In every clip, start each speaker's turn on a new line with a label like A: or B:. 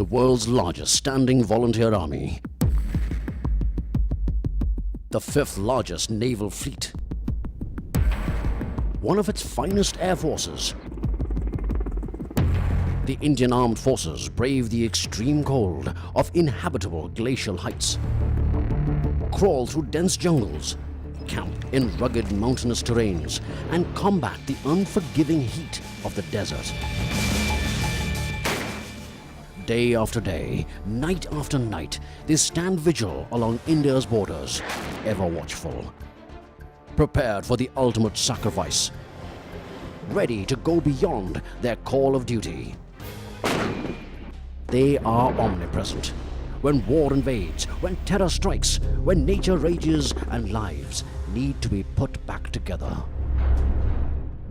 A: the world's largest standing volunteer army, the fifth largest naval fleet, one of its finest air forces. The Indian Armed Forces brave the extreme cold of inhabitable glacial heights, crawl through dense jungles, camp in rugged mountainous terrains, and combat the unforgiving heat of the desert. Day after day, night after night, they stand vigil along India's borders, ever watchful, prepared for the ultimate sacrifice, ready to go beyond their call of duty. They are omnipresent. When war invades, when terror strikes, when nature rages and lives need to be put back together,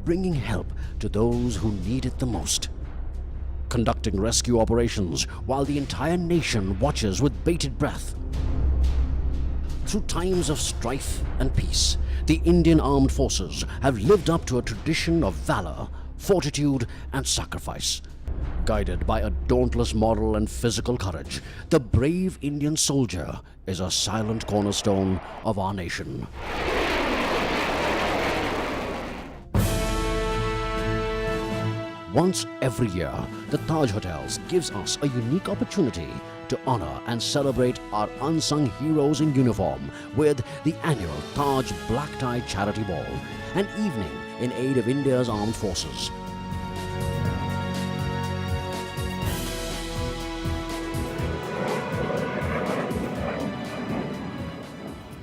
A: bringing help to those who need it the most, conducting rescue operations while the entire nation watches with bated breath. Through times of strife and peace, the Indian Armed Forces have lived up to a tradition of valor, fortitude, and sacrifice. Guided by a dauntless moral and physical courage, the brave Indian soldier is a silent cornerstone of our nation. Once every year, the Taj Hotels gives us a unique opportunity to honor and celebrate our unsung heroes in uniform with the annual Taj Black Tie Charity Ball, an evening in aid of India's armed forces.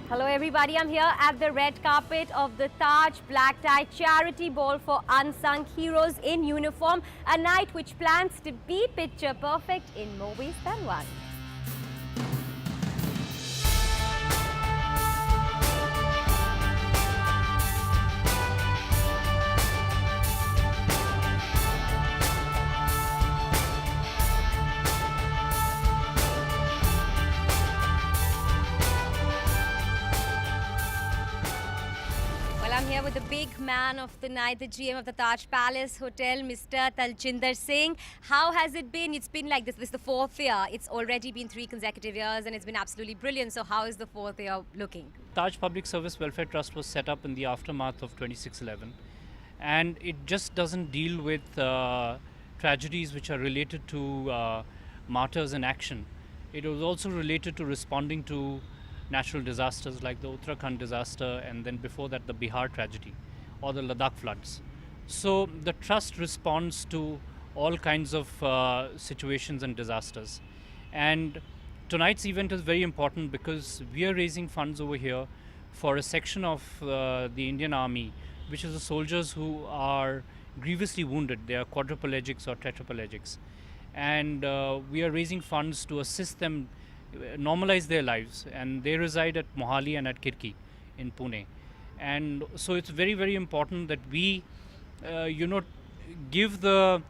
B: Hello everybody, I'm here at the red carpet of the Taj Black Tie Charity Ball for Unsung Heroes in Uniform, a night which plans to be picture perfect in more ways than one. I'm here with the big man of the night, the GM of the Taj Palace Hotel, Mr. Taljinder Singh. How has it been? It's been like this is the fourth year. It's already been 3 consecutive years and it's been absolutely brilliant. So how is the fourth year looking?
C: Taj Public Service Welfare Trust was set up in the aftermath of 26/11, and it just doesn't deal with tragedies which are related to martyrs in action. It was also related to responding to natural disasters like the Uttarakhand disaster, and then before that the Bihar tragedy or the Ladakh floods. So the trust responds to all kinds of situations and disasters. And tonight's event is very important because we are raising funds over here for a section of the Indian Army, which is the soldiers who are grievously wounded. They are quadriplegics or tetraplegics. And we are raising funds to assist them normalize their lives, and they reside at Mohali and at Kirki in Pune. And so it's very, very important that we give the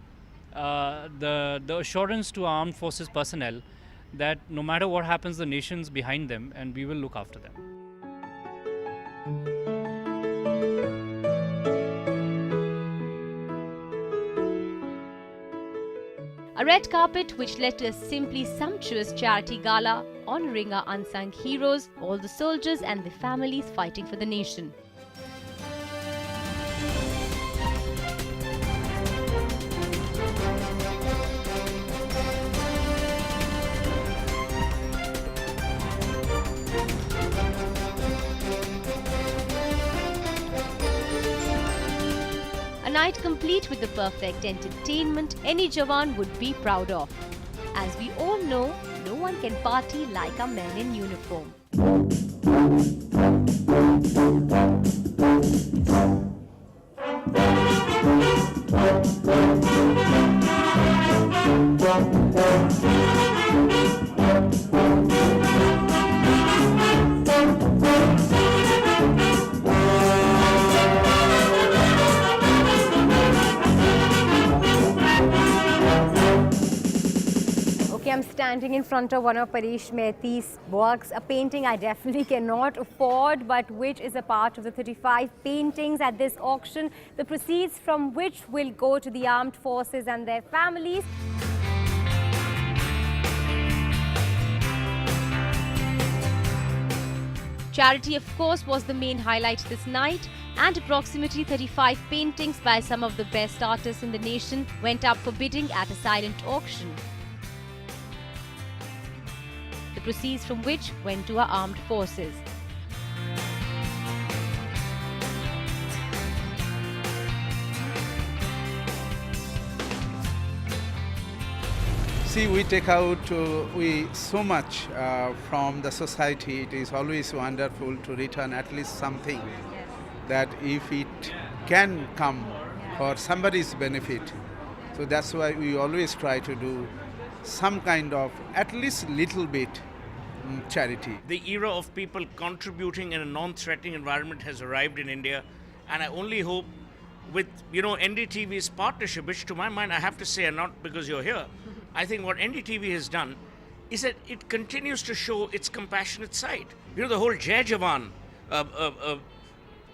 C: assurance to our armed forces personnel that no matter what happens, the nation's behind them and we will look after them.
B: A red carpet which led to a simply sumptuous charity gala honoring our unsung heroes, all the soldiers and their families fighting for the nation. A night complete with the perfect entertainment any Jawan would be proud of. As we all know, no one can party like a man in uniform. I'm standing in front of one of Paresh Mehti's works, a painting I definitely cannot afford, but which is a part of the 35 paintings at this auction, the proceeds from which will go to the armed forces and their families. Charity, of course, was the main highlight this night, and approximately 35 paintings by some of the best artists in the nation went up for bidding at a silent auction, the proceeds from which went to our armed forces.
D: See, we take out so much from the society. It is always wonderful to return at least something, that if it can come for somebody's benefit. So that's why we always try to do some kind of, at least little bit, charity.
E: The era of people contributing in a non-threatening environment has arrived in India, and I only hope with NDTV's partnership, which to my mind I have to say, and not because you're here, I think what NDTV has done is that it continues to show its compassionate side. The whole Jai Jawan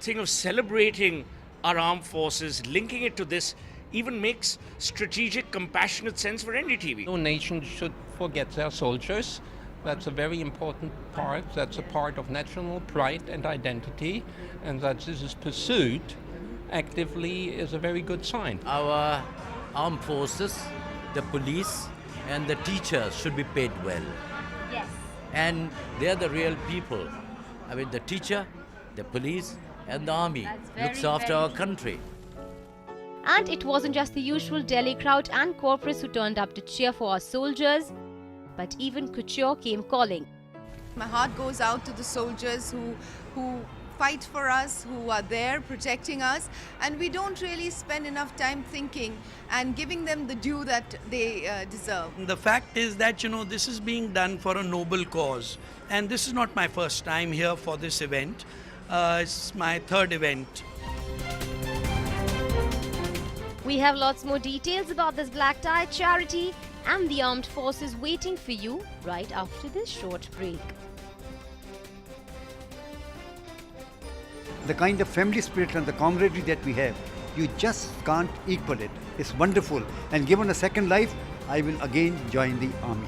E: thing of celebrating our armed forces, linking it to this, even makes strategic, compassionate sense for NDTV.
F: No nation should forget their soldiers. That's a very important part. That's a part of national pride and identity, and that this is pursued actively is a very good sign.
G: Our armed forces, the police and the teachers should be paid well.
B: Yes.
G: And they're the real people. I mean, the teacher, the police and the army looks after our country.
B: And it wasn't just the usual Delhi crowd and corporates who turned up to cheer for our soldiers, but even couture came calling.
H: My heart goes out to the soldiers who fight for us, who are there protecting us, and we don't really spend enough time thinking and giving them the due that they deserve.
I: The fact is that, this is being done for a noble cause, and this is not my first time here for this event. It's my third event.
B: We have lots more details about this black tie charity and the armed forces waiting for you right after this short break.
J: The kind of family spirit and the camaraderie that we have, you just can't equal it. It's wonderful. And given a second life, I will again join the army.